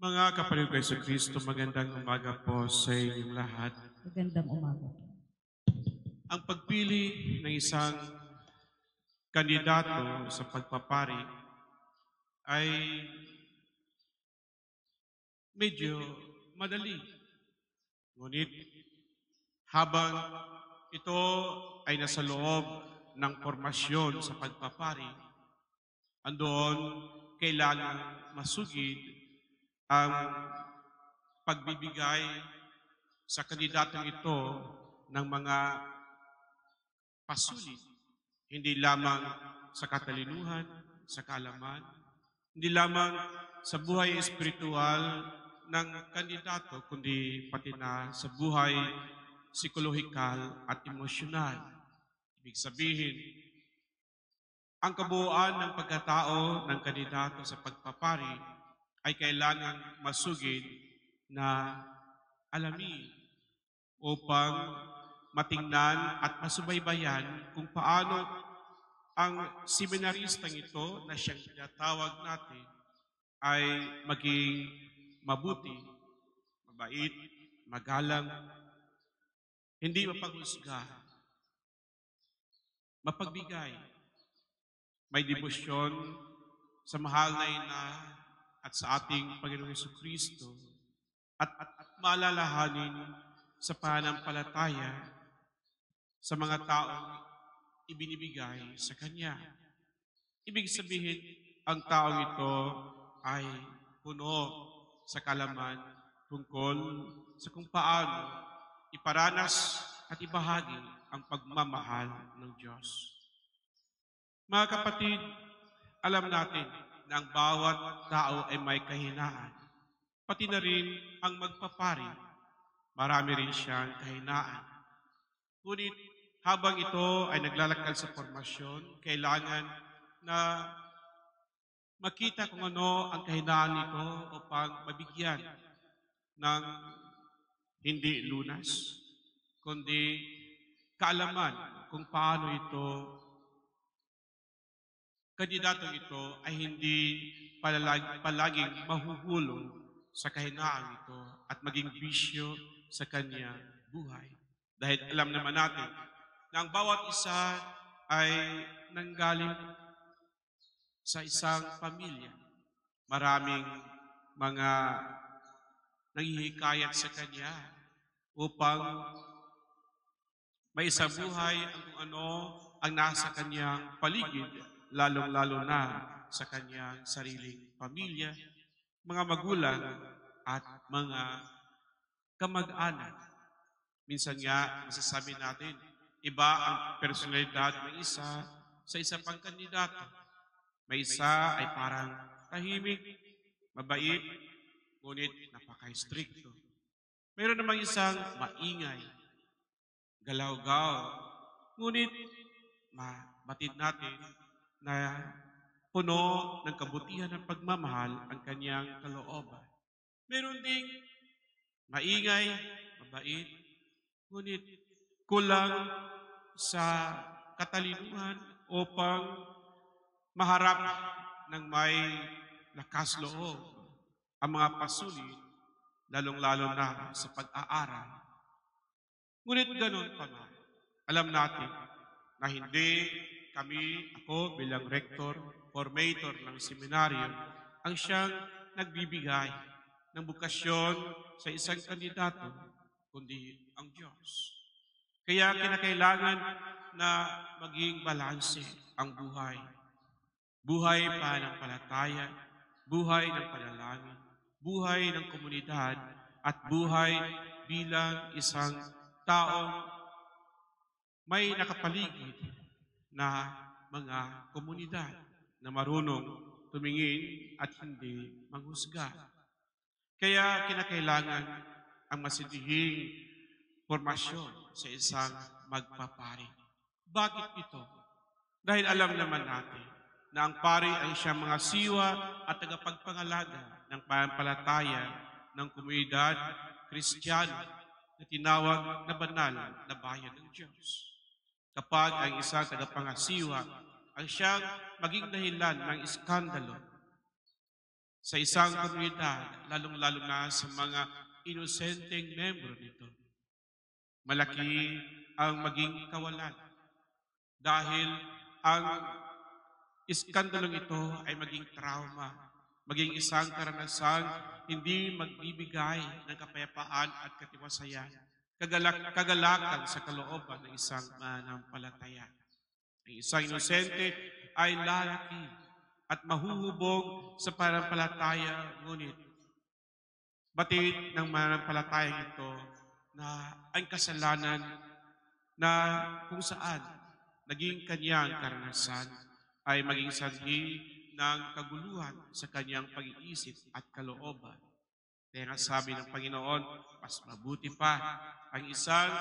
Mga kapatid ko sa Kristo, magandang umaga po sa inyong lahat. Magandang umaga po. Ang pagpili ng isang kandidato sa pagpapari ay medyo madali. Ngunit habang ito ay nasa loob ng formasyon sa pagpapari, andoon kailangan masugid ang pagbibigay sa kandidatong ito ng mga pasulit, hindi lamang sa katalinuhan, sa kaalaman, hindi lamang sa buhay espiritual ng kandidato, kundi pati na sa buhay psikolohikal at emosyonal. Ibig sabihin, ang kabuuan ng pagkatao ng kandidato sa pagpapari ay kailangang masugid na alamin upang matingnan at masubaybayan kung paano ang seminaristang ito na siyang tinatawag natin ay maging mabuti, mabait, magalang, hindi mapaghusga, mapagbigay, may debosyon sa mahal na ina at sa ating Panginoong Kristo at maalalahanin sa pananampalataya sa mga taong ibinibigay sa Kanya. Ibig sabihin, ang taong ito ay puno sa kalaman tungkol sa kung paano iparanas at ibahagi ang pagmamahal ng Diyos. Mga kapatid, alam natin na ang bawat tao ay may kahinaan. Pati na rin ang magpapari, marami rin siyang kahinaan. Ngunit habang ito ay naglalakal sa formasyon, kailangan na makita kung ano ang kahinaan nito upang mabigyan ng hindi lunas, kundi kaalaman kung paano ito, kandidatong ito ay hindi palaging mahuhulog sa kahinaan ito at maging bisyo sa kanyang buhay. Dahil alam naman natin na ang bawat isa ay nanggaling sa isang pamilya. Maraming mga nanghihikayat sa kanya upang may isang buhay ang kung ano ang nasa kanyang paligid, lalong-lalo na sa kanyang sariling pamilya, mga magulang at mga kamag-anak. Minsan nga, masasabi natin, iba ang personalidad ng isa sa isang pang kandidato. May isa ay parang tahimik, mabait, ngunit napaka-stricto. Mayroon namang isang maingay, galaw-gaw, ngunit mabatid natin na puno ng kabutihan ng pagmamahal ang kanyang kalooban. Mayroon ding maingay, mabait, ngunit kulang sa katalinuhan upang maharap ng may lakas loob ang mga pasulit, lalong-lalo na sa pag-aaral. Ngunit ganun pa man, alam natin na hindi ako bilang rector, formator ng seminaryo, ang siyang nagbibigay ng bukasyon sa isang kandidato, kundi ang Diyos. Kaya kinakailangan na maging balanse ang buhay. Buhay pananampalataya, buhay ng panalangin, buhay ng komunidad, at buhay bilang isang taong may nakapaligid na mga komunidad na marunong tumingin at hindi manghusga. Kaya kinakailangan ang masidihing formasyon sa isang magpapari. Bakit ito? Dahil alam naman natin na ang pari ay siyang mga siwa at tagapagpangalaga ng pananampalataya ng komunidad Kristiyano na tinawag na banal na bayan ng Diyos. Kapag ang isang tagapangasiwa ang siyang maging dahilan ng iskandalo, sa isang komunidad, lalong-lalo na sa mga inosenteng membro nito. Malaki ang maging kawalan dahil ang iskandalong ito ay maging trauma, maging isang karanasang hindi magbibigay ng kapayapaan at katiwasayan, kagalakan sa kalooban ng isang mananampalataya. Ang isang inosente ay lalaki at mahuhubog sa pananampalataya, ngunit batid ng mananampalatayang ito na ang kasalanan na kung saan naging kanyang karanasan ay maging sanhi ng kaguluhan sa kanyang pag-iisip at kalooban. Kaya nga sabi ng Panginoon, mas mabuti pa ang isang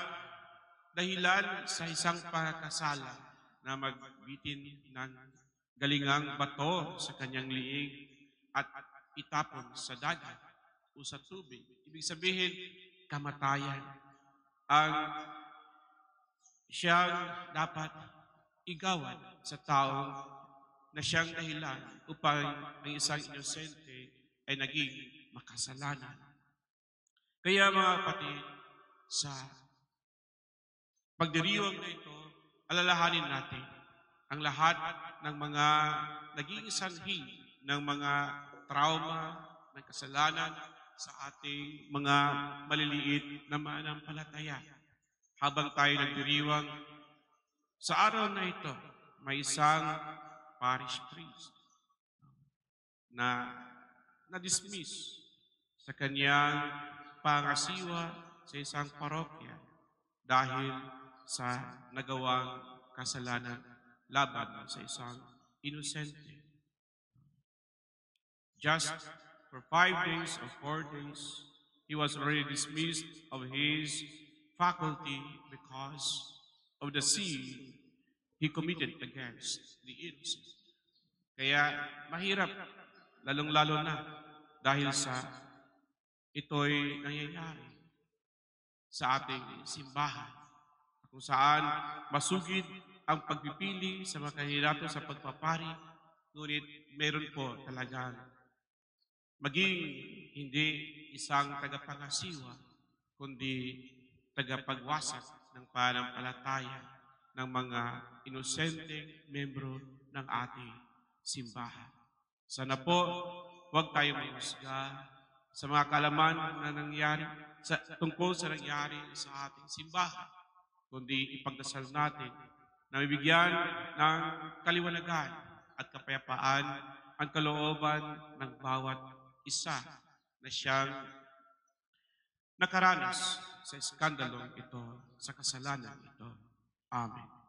dahilan sa isang pagkasala na magbitin ng galingang bato sa kanyang liig at itapon sa dagat o sa tubig. Ibig sabihin, kamatayan ang siyang dapat igawad sa taong na siyang dahilan upang ang isang inosente ay naging makasalanan. Kaya mga kapatid, sa pagdiriwang na ito, alalahanin natin ang lahat ng mga naging sanhi ng mga trauma, ng kasalanan sa ating mga maliliit na mananampalataya. Habang tayo nagdiriwang, sa araw na ito, may isang parish priest na na-dismiss sa kanyang pangasiwa sa isang parokya dahil sa nagawang kasalanan laban sa isang inosente. Just for 5 days or 4 days, he was already dismissed of his faculty because of the sin he committed against the innocent. Kaya mahirap, lalong-lalo na dahil sa ito'y nangyayari sa ating simbahan, kung saan masugid ang pagpipili sa mga kandidato sa pagpapari, ngunit meron po talagang maging hindi isang tagapangasiwa, kundi tagapagwasak ng pananampalataya ng mga inosenteng membro ng ating simbahan. Sana po, huwag tayo mahusga sa mga kalaman na nangyari tungkol sa nangyari sa ating simbahan, kundi ipagdasal natin na mabigyan ng kaliwanagan at kapayapaan ang kalooban ng bawat isa na siyang nakaranas sa iskandalong ito, sa kasalanan ito. Amen.